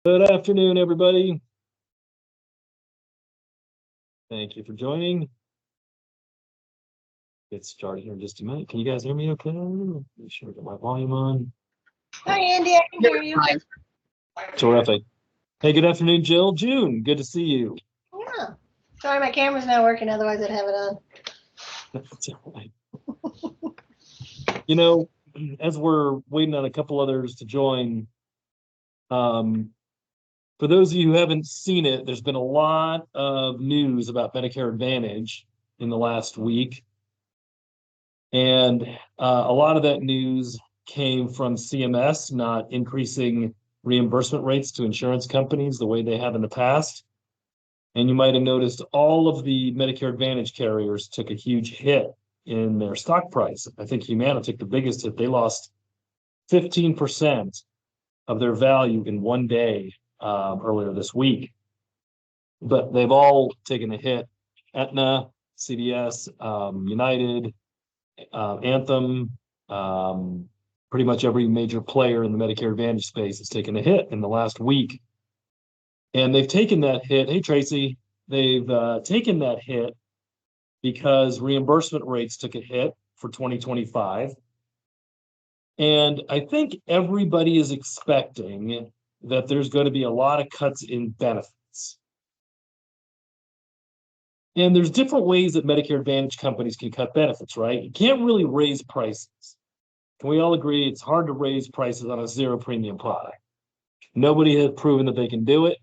Good afternoon, everybody. Thank you for joining. Get started here in just a minute. Can you guys hear me okay? Make sure I get my volume on. Hi, Andy. I can hear you. Terrific. Hey, good afternoon, Jill. June, good to see you. Yeah. Sorry, my camera's not working. Otherwise, I'd have it on. That's all right. You know, as we're waiting on a couple others to join, for those of you who haven't seen it, there's been a lot of news about Medicare Advantage in the last week. And a lot of that news came from CMS not increasing reimbursement rates to insurance companies the way they have in the past. And you might have noticed all of the Medicare Advantage carriers took a huge hit in their stock price. I think Humana took the biggest hit. They lost 15% of their value in one day earlier this week. But they've all taken a hit. Aetna, CVS, United, Anthem, pretty much every major player in the Medicare Advantage space has taken a hit in the last week. And they've taken that hit. Hey, Tracy, they've taken that hit because reimbursement rates took a hit for 2025. And I think everybody is expecting that there's going to be a lot of cuts in benefits. And there's different ways that Medicare Advantage companies can cut benefits, right? You can't really raise prices. Can we all agree it's hard to raise prices on a zero premium product? Nobody has proven that they can do it.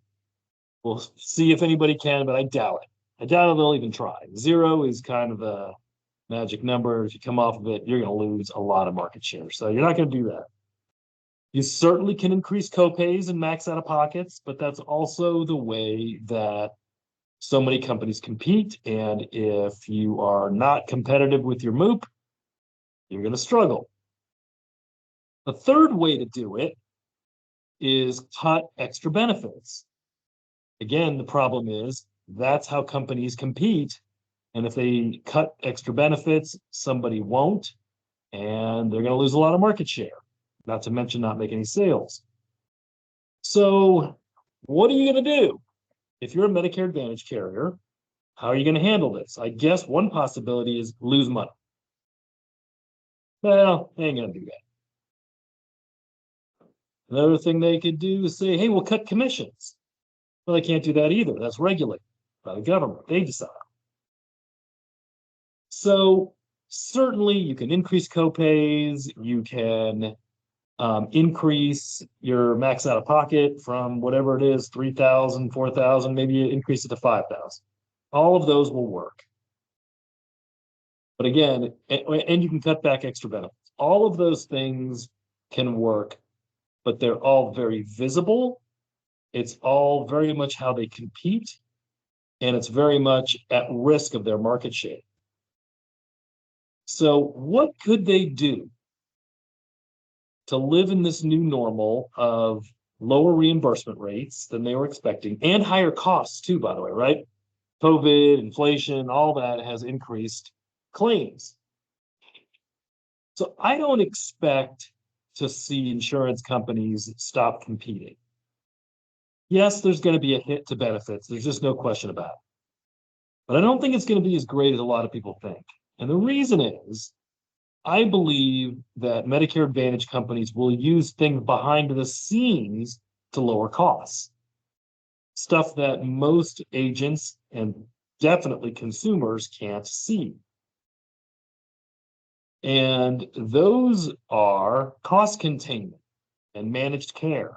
We'll see if anybody can, but I doubt it. I doubt they'll even try. Zero is kind of a magic number. If you come off of it, you're going to lose a lot of market share. So you're not going to do that. You certainly can increase copays and max out of pockets, but that's also the way that so many companies compete. And if you are not competitive with your MOOP, you're going to struggle. The third way to do it is cut extra benefits. Again, the problem is that's how companies compete. And if they cut extra benefits, somebody won't, and they're going to lose a lot of market share, not to mention not make any sales. So what are you going to do? If you're a Medicare Advantage carrier, how are you going to handle this? I guess one possibility is lose money. Well, they ain't going to do that. Another thing they could do is say, hey, we'll cut commissions. Well, they can't do that either. That's regulated by the government. They decide. So certainly you can increase copays. You can increase your max out of pocket from whatever it is, 3,000, 4,000, maybe you increase it to 5,000. All of those will work. But again, and you can cut back extra benefits. All of those things can work, but they're all very visible. It's all very much how they compete, and it's very much at risk of their market share. So what could they do to live in this new normal of lower reimbursement rates than they were expecting, and higher costs too, by the way, right? COVID, inflation, all that has increased claims. So I don't expect to see insurance companies stop competing. Yes, there's going to be a hit to benefits. There's just no question about it. But I don't think it's going to be as great as a lot of people think. And the reason is, I believe that Medicare Advantage companies will use things behind the scenes to lower costs. Stuff that most agents and definitely consumers can't see. And those are cost containment and managed care.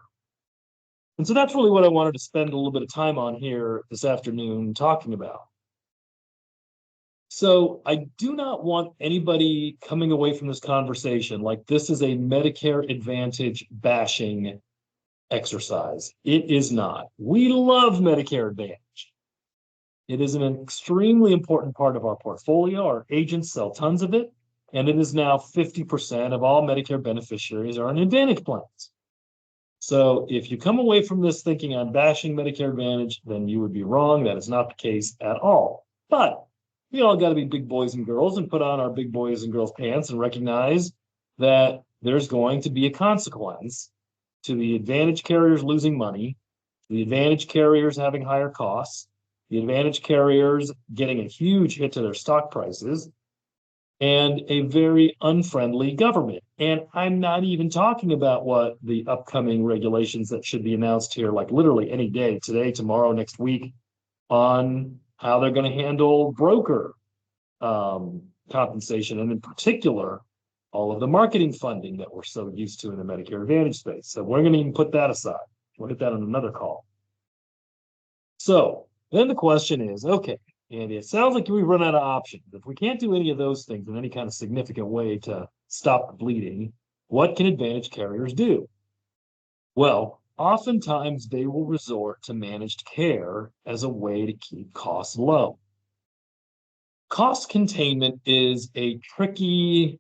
And so that's really what I wanted to spend a little bit of time on here this afternoon talking about. So I do not want anybody coming away from this conversation like this is a Medicare Advantage bashing exercise. It is not. We love Medicare Advantage. It is an extremely important part of our portfolio. Our agents sell tons of it, and it is now 50% of all Medicare beneficiaries are on Advantage plans. So if you come away from this thinking I'm bashing Medicare Advantage, then you would be wrong. That is not the case at all. But we all got to be big boys and girls and put on our big boys and girls pants and recognize that there's going to be a consequence to the Advantage carriers losing money the Advantage carriers having higher costs, the Advantage carriers getting a huge hit to their stock prices, and a very unfriendly government. And I'm not even talking about what the upcoming regulations that should be announced here, like literally any day, today, tomorrow, next week, on how they're going to handle broker compensation, and in particular, all of the marketing funding that we're so used to in the Medicare Advantage space. So we're going to even put that aside. We'll hit that on another call. So then the question is, okay, Andy, it sounds like we've run out of options. If we can't do any of those things in any kind of significant way to stop the bleeding, what can Advantage carriers do? Well, oftentimes they will resort to managed care as a way to keep costs low. Cost containment is a tricky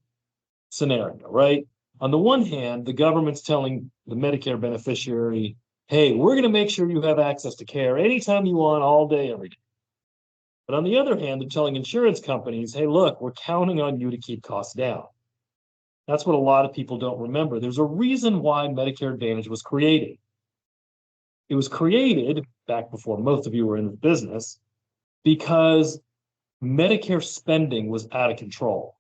scenario, right? On the one hand, the government's telling the Medicare beneficiary, hey, we're going to make sure you have access to care anytime you want, all day, every day. But on the other hand, they're telling insurance companies, hey, look, we're counting on you to keep costs down. That's what a lot of people don't remember. There's a reason why Medicare Advantage was created. It was created back before most of you were in the business because Medicare spending was out of control.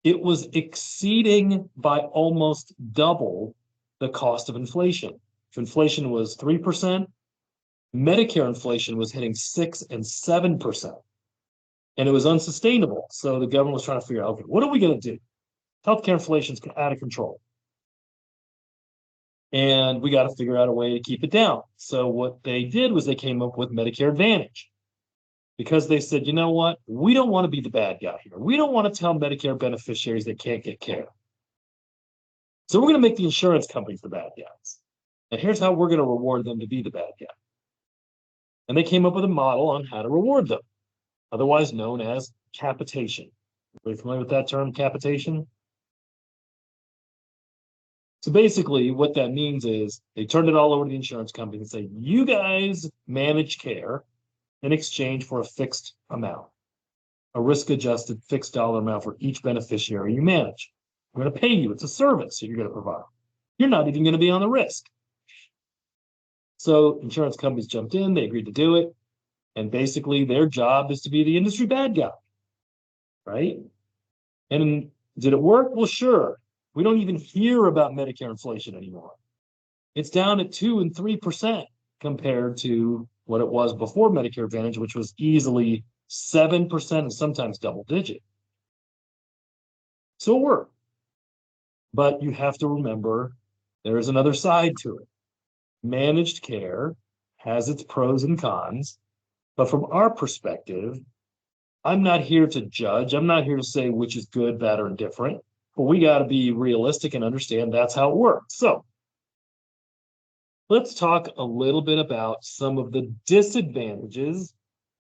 It was exceeding by almost double the cost of inflation. If inflation was 3%, Medicare inflation was hitting 6 and 7%. And it was unsustainable. So the government was trying to figure out, okay, what are we going to do? Healthcare inflation's out of control. And we got to figure out a way to keep it down. So what they did was they came up with Medicare Advantage. Because they said, you know what? We don't want to be the bad guy here. We don't want to tell Medicare beneficiaries they can't get care. So we're going to make the insurance companies the bad guys. And here's how we're going to reward them to be the bad guy. And they came up with a model on how to reward them, otherwise known as capitation. Are you familiar with that term, capitation? So basically what that means is they turned it all over to the insurance company and say, you guys manage care in exchange for a fixed amount, a risk-adjusted fixed dollar amount for each beneficiary you manage. We're going to pay you. It's a service that you're going to provide. You're not even going to be on the risk. So insurance companies jumped in, they agreed to do it. And basically their job is to be the industry bad guy, right? And did it work? Well, sure. We don't even hear about Medicare inflation anymore. It's down at 2 and 3% compared to what it was before Medicare Advantage, which was easily 7% and sometimes double digit. So it worked. But you have to remember there is another side to it. Managed care has its pros and cons, but from our perspective, I'm not here to judge. I'm not here to say which is good, bad, or indifferent, but we got to be realistic and understand that's how it works. So let's talk a little bit about some of the disadvantages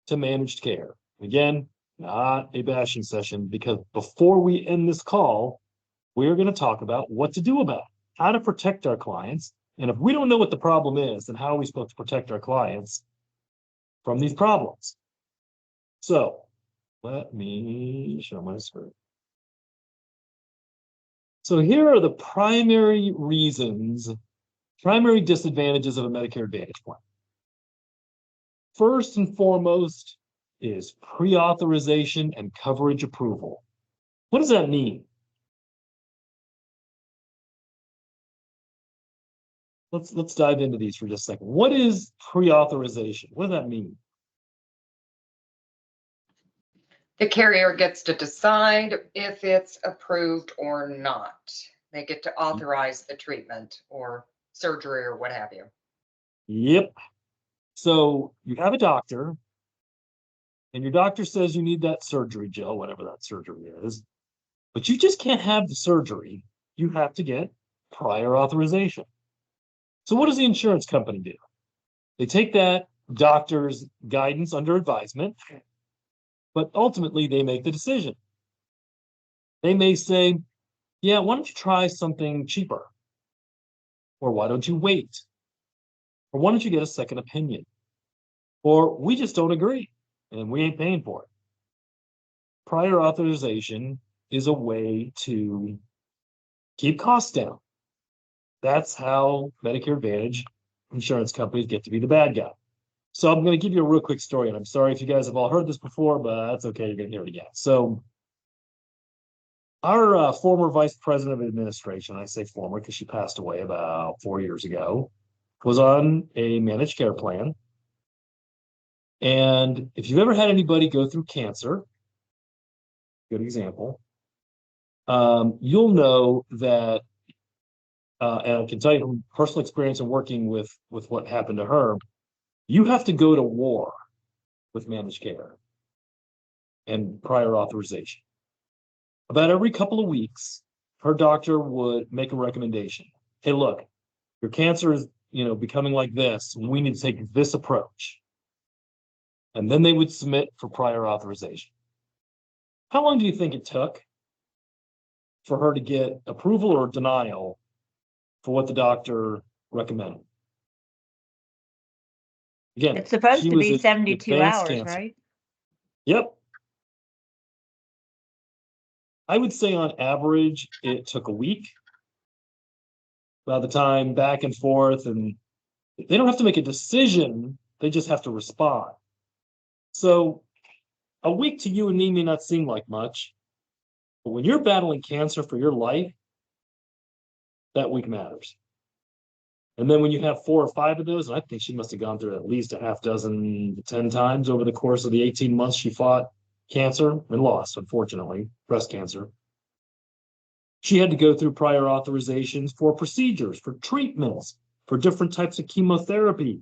to managed care. Again, not a bashing session, because before we end this call, we're going to talk about what to do about it, how to protect our clients. And if we don't know what the problem is, then how are we supposed to protect our clients from these problems? So let me show my screen. So here are the primary reasons, primary disadvantages of a Medicare Advantage plan. First and foremost is pre-authorization and coverage approval. What does that mean? Let's dive into these for just a second. What is pre-authorization? What does that mean? The carrier gets to decide if it's approved or not. They get to authorize the treatment or surgery or what have you. Yep. So you have a doctor, and your doctor says you need that surgery, Joe, whatever that surgery is, but you just can't have the surgery. You have to get prior authorization. So what does the insurance company do? They take that doctor's guidance under advisement, but ultimately they make the decision. They may say, yeah, why don't you try something cheaper? Or why don't you wait? Or why don't you get a second opinion? Or we just don't agree and we ain't paying for it. Prior authorization is a way to keep costs down. That's how Medicare Advantage insurance companies get to be the bad guy. So I'm going to give you a real quick story, and I'm sorry if you guys have all heard this before, but that's okay. You're going to hear it again. So our former vice president of administration, I say former because she passed away about 4 years ago, was on a managed care plan. And if you've ever had anybody go through cancer, good example, you'll know that, and I can tell you from personal experience and working with what happened to her, you have to go to war with managed care and prior authorization. About every couple of weeks, her doctor would make a recommendation. Hey, look, your cancer is, becoming like this. We need to take this approach. And then they would submit for prior authorization. How long do you think it took for her to get approval or denial for what the doctor recommended? Again, It's supposed she to was be in 72 advanced hours, cancer. right? Yep. I would say on average, it took a week. By the time back and forth, and they don't have to make a decision, they just have to respond. So a week to you and me may not seem like much, but when you're battling cancer for your life, that week matters. And then when you have 4 or 5 of those, and I think she must have gone through at least a half dozen to 10 times over the course of the 18 months she fought cancer and lost, unfortunately, breast cancer. She had to go through prior authorizations for procedures, for treatments, for different types of chemotherapy,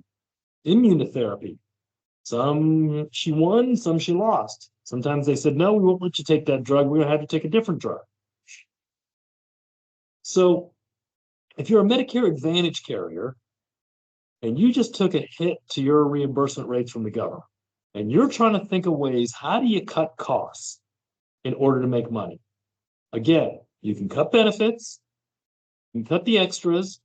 immunotherapy. Some she won, some she lost. Sometimes they said, no, we won't let you take that drug. We're going to have you take a different drug. So if you're a Medicare Advantage carrier and you just took a hit to your reimbursement rates from the government, and you're trying to think of ways, how do you cut costs in order to make money? Again, you can cut benefits, you can cut the extras,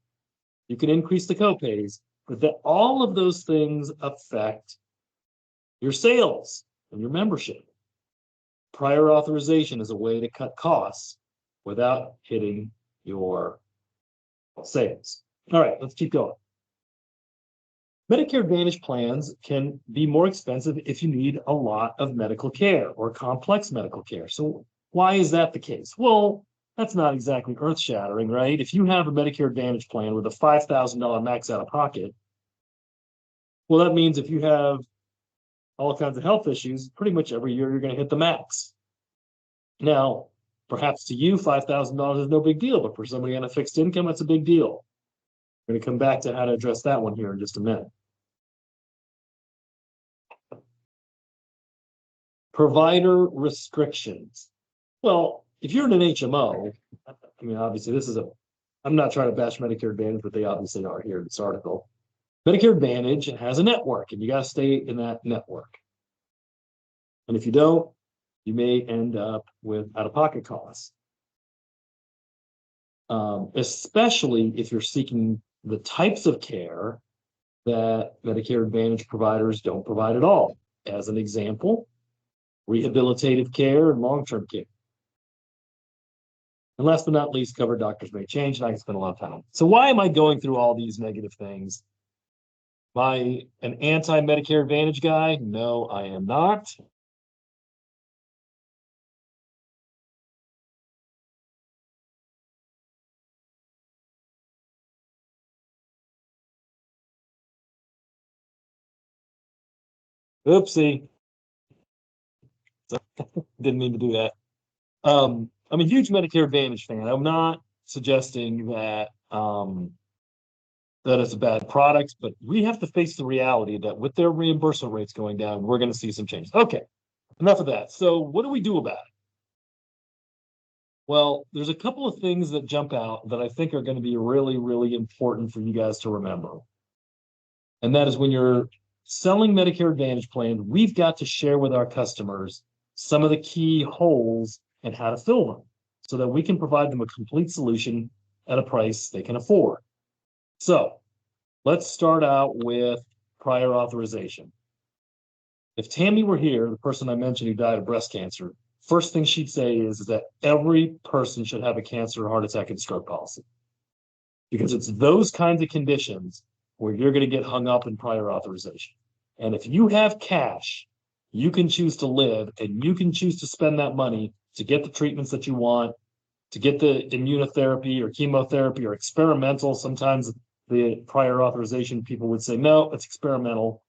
you can increase the copays, but that all of those things affect your sales and your membership. Prior authorization is a way to cut costs without hitting your sales. All right, let's keep going. Medicare Advantage plans can be more expensive if you need a lot of medical care or complex medical care. So why is that the case? Well, that's not exactly earth-shattering, right? If you have a Medicare Advantage plan with a $5,000 max out of pocket, well, that means if you have all kinds of health issues, pretty much every year you're going to hit the max. Now, perhaps to you, $5,000 is no big deal, but for somebody on a fixed income, that's a big deal. We're going to come back to how to address that one here in just a minute. Provider restrictions. Well, if you're in an HMO, I mean, obviously I'm not trying to bash Medicare Advantage, but they obviously are here in this article. Medicare Advantage has a network, and you got to stay in that network. And if you don't, you may end up with out-of-pocket costs. Especially if you're seeking the types of care that Medicare Advantage providers don't provide at all. As an example, rehabilitative care and long-term care. And last but not least, covered doctors may change, and I can spend a lot of time. So why am I going through all these negative things? Am I an anti-Medicare Advantage guy? No, I am not. Oopsie. Didn't mean to do that. I'm a huge Medicare Advantage fan. I'm not suggesting that that it's a bad product, but we have to face the reality that with their reimbursement rates going down, we're going to see some change. Okay, enough of that. So what do we do about it? Well, there's a couple of things that jump out that I think are going to be really, really important for you guys to remember. And that is when you're selling Medicare Advantage plans, we've got to share with our customers some of the key holes and how to fill them so that we can provide them a complete solution at a price they can afford. So let's start out with prior authorization. If Tammy were here, the person I mentioned who died of breast cancer, first thing she'd say is that every person should have a cancer, heart attack, and stroke policy. Because it's those kinds of conditions where you're going to get hung up in prior authorization. And if you have cash, you can choose to live and you can choose to spend that money to get the treatments that you want, to get the immunotherapy or chemotherapy or experimental. Sometimes the prior authorization people would say, no, it's experimental.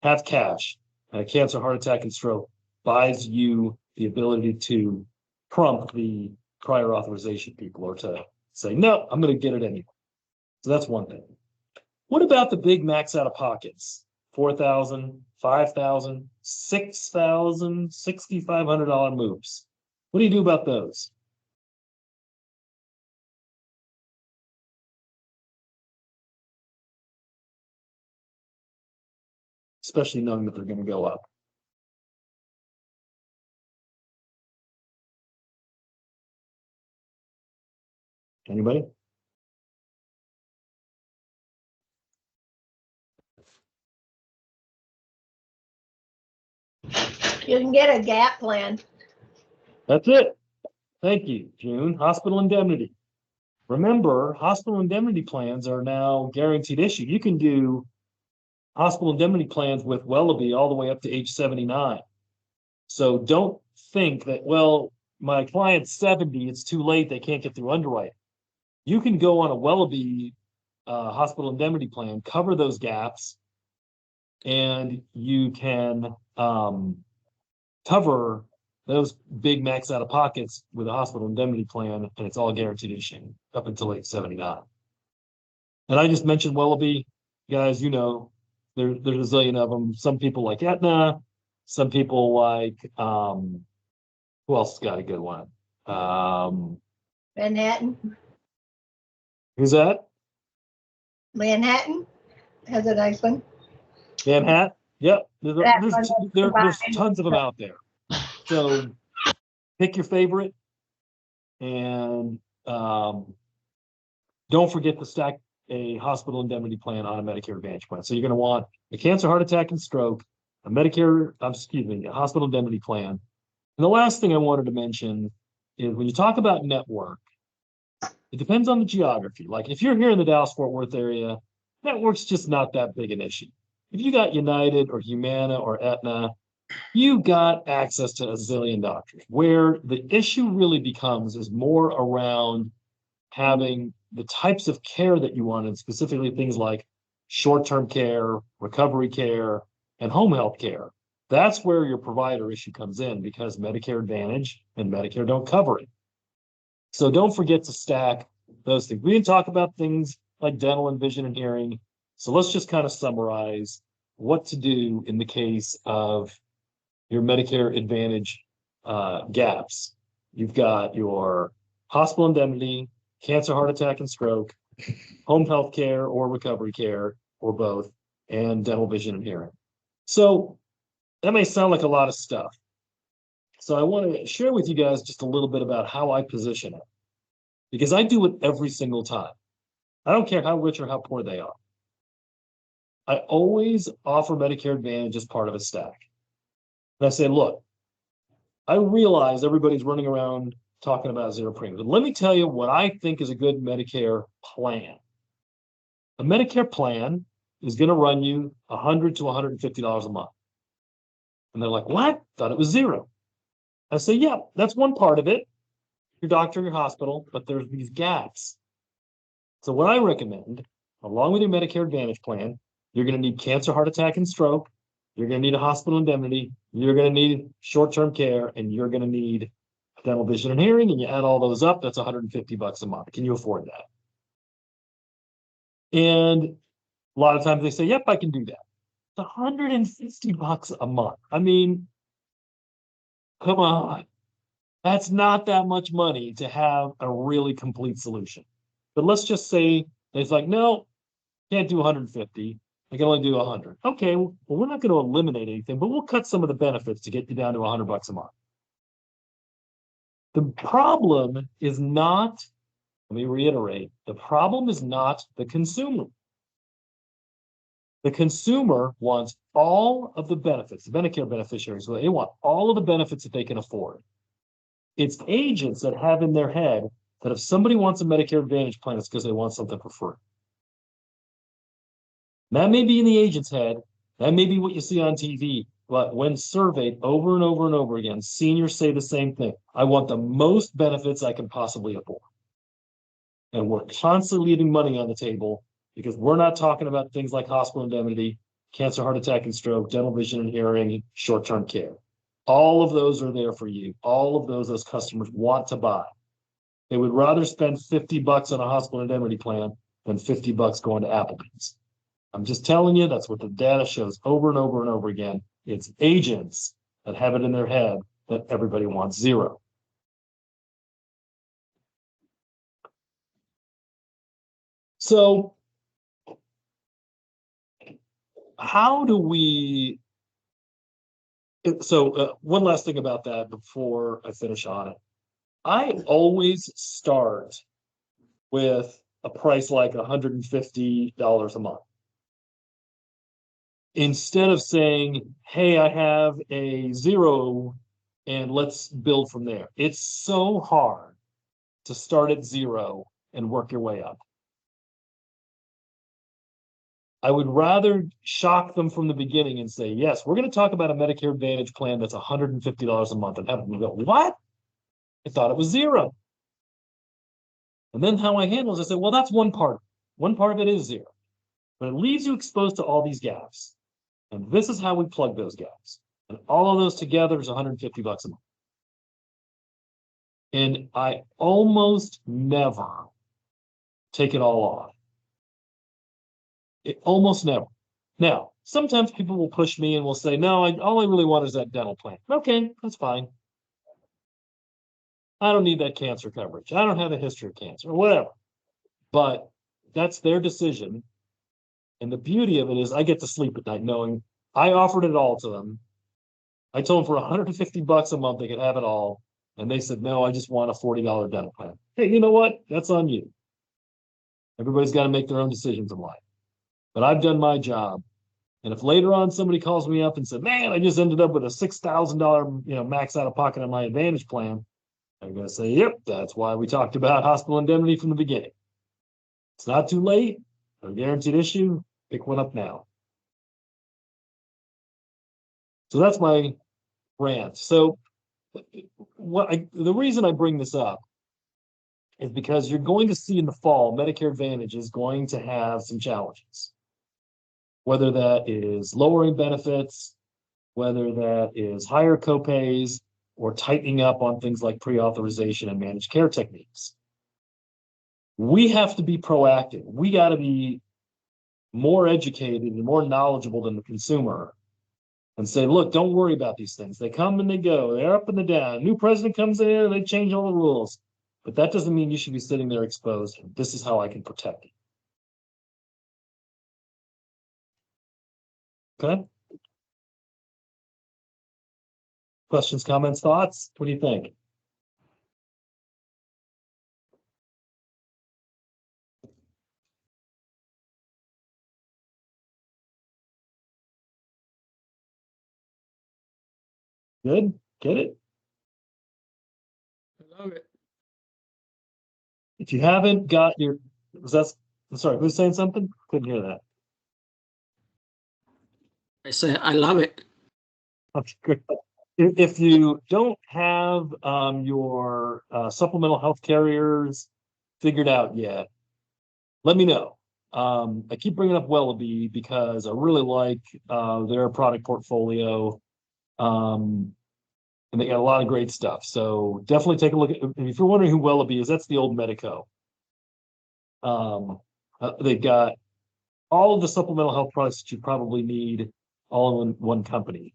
Have cash. And a cancer, heart attack, and stroke buys you the ability to trump the prior authorization people or to say, no, I'm going to get it anyway. So that's one thing. What about the big max out of pockets? $4,000, $5,000, $6,000, $6,500 moves. What do you do about those? Especially knowing that they're going to go up. Anybody? You can get a gap plan. That's it. Thank you, June. Hospital indemnity. Remember, hospital indemnity plans are now guaranteed issue. You can do hospital indemnity plans with Wellaby all the way up to age 79. So don't think that, well, my client's 70, it's too late, they can't get through underwriting. You can go on a Wellaby hospital indemnity plan, cover those gaps, and you can cover those big max out of pockets with a hospital indemnity plan, and it's all guaranteed issue up until age 79. And I just mentioned Wellaby, guys, you know, there's a zillion of them. Some people like Aetna, some people like who else got a good one? Manhattan. Who's that? Manhattan has a nice one. Manhattan? Yep. There's Combined. tons of them out there. So pick your favorite and don't forget to stack a hospital indemnity plan on a Medicare Advantage plan. So you're going to want a cancer, heart attack, and stroke, a a hospital indemnity plan. And the last thing I wanted to mention is when you talk about network, it depends on the geography. Like if you're here in the Dallas-Fort Worth area, network's just not that big an issue. If you got United or Humana or Aetna, you got access to a zillion doctors. Where the issue really becomes is more around having the types of care that you wanted, specifically things like short-term care, recovery care, and home health care. That's where your provider issue comes in because Medicare Advantage and Medicare don't cover it. So don't forget to stack those things. We didn't talk about things like dental and vision and hearing. So let's just kind of summarize what to do in the case of your Medicare Advantage gaps. You've got your hospital indemnity, cancer, heart attack, and stroke, home health care or recovery care, or both, and dental, vision, and hearing. So that may sound like a lot of stuff. So I want to share with you guys just a little bit about how I position it, because I do it every single time. I don't care how rich or how poor they are. I always offer Medicare Advantage as part of a stack. And I say, look, I realize everybody's running around talking about zero premium, but let me tell you what I think is a good Medicare plan. A Medicare plan is going to run you $100 to $150 a month. And they're like, what? Thought it was zero. I say, yeah, that's one part of it. Your doctor, your hospital, but there's these gaps. So what I recommend, along with your Medicare Advantage plan, you're going to need cancer, heart attack, and stroke. You're going to need a hospital indemnity. You're going to need short-term care, and you're going to need dental, vision, and hearing. And you add all those up, that's $150 a month. Can you afford that? And a lot of times they say, yep, I can do that. It's $150 a month. I mean, come on. That's not that much money to have a really complete solution. But let's just say it's like, no, can't do 150. I can only do 100. Okay, well, we're not going to eliminate anything, but we'll cut some of the benefits to get you down to $100 a month. The problem is not, let me reiterate, the problem is not the consumer. The consumer wants all of the benefits, the Medicare beneficiaries, they want all of the benefits that they can afford. It's agents that have in their head that if somebody wants a Medicare Advantage plan, it's because they want something for free. That may be in the agent's head. That may be what you see on TV. But when surveyed over and over and over again, seniors say the same thing. I want the most benefits I can possibly afford. And we're constantly leaving money on the table because we're not talking about things like hospital indemnity, cancer, heart attack, and stroke, dental, vision, and hearing, short-term care. All of those are there for you. All of those customers want to buy. They would rather spend $50 on a hospital indemnity plan than $50 going to Applebee's. I'm just telling you, that's what the data shows over and over and over again. It's agents that have it in their head that everybody wants zero. So how do we, one last thing about that before I finish on it. I always start with a price like $150 a month. Instead of saying, hey, I have a zero and let's build from there. It's so hard to start at zero and work your way up. I would rather shock them from the beginning and say, yes, we're going to talk about a Medicare Advantage plan that's $150 a month, and have them go, what? I thought it was zero. And then how I handle it is I say, well, that's one part. One part of it is zero. But it leaves you exposed to all these gaps. And this is how we plug those gaps. And all of those together is $150 a month. And I almost never take it all off. It almost never. Now, sometimes people will push me and will say, no, all I really want is that dental plan. Okay, that's fine. I don't need that cancer coverage. I don't have a history of cancer or whatever. But that's their decision. And the beauty of it is I get to sleep at night knowing I offered it all to them. I told them for $150 a month, they could have it all. And they said, no, I just want a $40 dental plan. Hey, you know what? That's on you. Everybody's got to make their own decisions in life. But I've done my job. And if later on somebody calls me up and said, man, I just ended up with a $6,000, max out of pocket on my Advantage plan, I'm going to say, yep, that's why we talked about hospital indemnity from the beginning. It's not too late. A guaranteed issue. Pick one up now. So that's my rant. So the reason I bring this up is because you're going to see in the fall, Medicare Advantage is going to have some challenges. Whether that is lowering benefits, whether that is higher copays, or tightening up on things like pre-authorization and managed care techniques. We have to be proactive. We got to be more educated and more knowledgeable than the consumer and say, look, don't worry about these things. They come and they go. They're up and they're down. New president comes in and they change all the rules. But that doesn't mean you should be sitting there exposed. This is how I can protect you. Okay. Questions, comments, thoughts? What do you think? Good? Get it? I love it. If you haven't got your, I'm sorry, who's saying something? Couldn't hear that. I say I love it. Okay, great. If you don't have your supplemental health carriers figured out yet, let me know. I keep bringing up Wellaby because I really like their product portfolio. And they got a lot of great stuff. So definitely take a look at, if you're wondering who Wellaby is, that's the old Medico. They've got all of the supplemental health products that you probably need all in one company.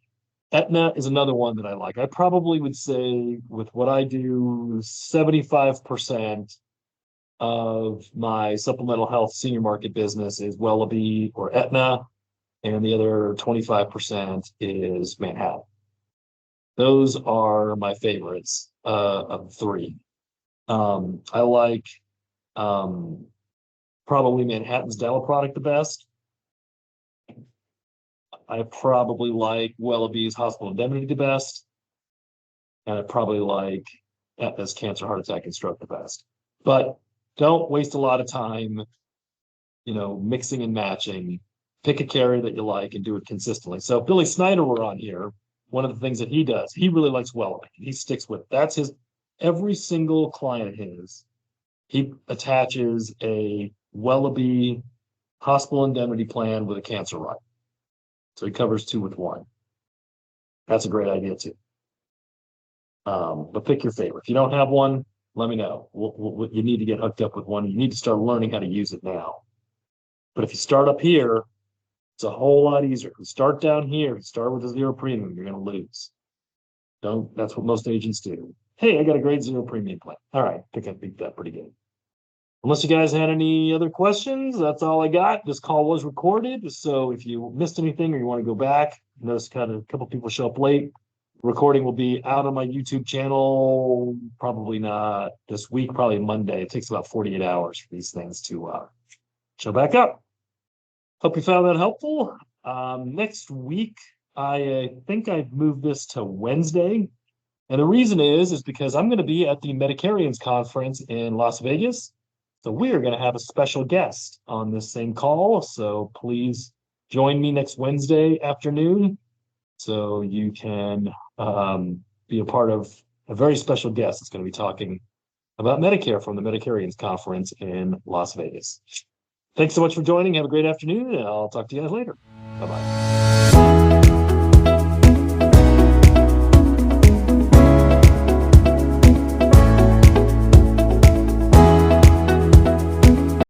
Aetna is another one that I like. I probably would say with what I do, 75% of my supplemental health senior market business is Wellaby or Aetna, and the other 25% is Manhattan. Those are my favorites of three. I like probably Manhattan's dental product the best. I probably like Wellaby's hospital indemnity the best. And I probably like Aetna's cancer, heart attack, and stroke the best. But don't waste a lot of time, mixing and matching. pick a carrier that you like and do it consistently. So if Billy Snyder were on here, one of the things that he does, he really likes Wellaway. He sticks with, that's his, every single client of his, he attaches a Wellaby hospital indemnity plan with a cancer run. So he covers 2 with 1. That's a great idea too. But pick your favorite. If you don't have one, let me know. You need to get hooked up with one. You need to start learning how to use it now. But if you start up here, it's a whole lot easier. If you start down here, you start with a 0 premium, you're going to lose. That's what most agents do. Hey, I got a great 0 premium plan. All right, I think I beat that pretty good. Unless you guys had any other questions, that's all I got. This call was recorded, so if you missed anything or you want to go back, notice kind of a couple people show up late. Recording will be out on my YouTube channel, probably not this week, probably Monday. It takes about 48 hours for these things to show back up. Hope you found that helpful. Next week, I think I've moved this to Wednesday. And the reason is because I'm going to be at the Medicarians conference in Las Vegas. So we are going to have a special guest on this same call. So please join me next Wednesday afternoon so you can be a part of a very special guest that's going to be talking about Medicare from the Medicarians conference in Las Vegas. Thanks so much for joining. Have a great afternoon, and I'll talk to you guys later. Bye-bye.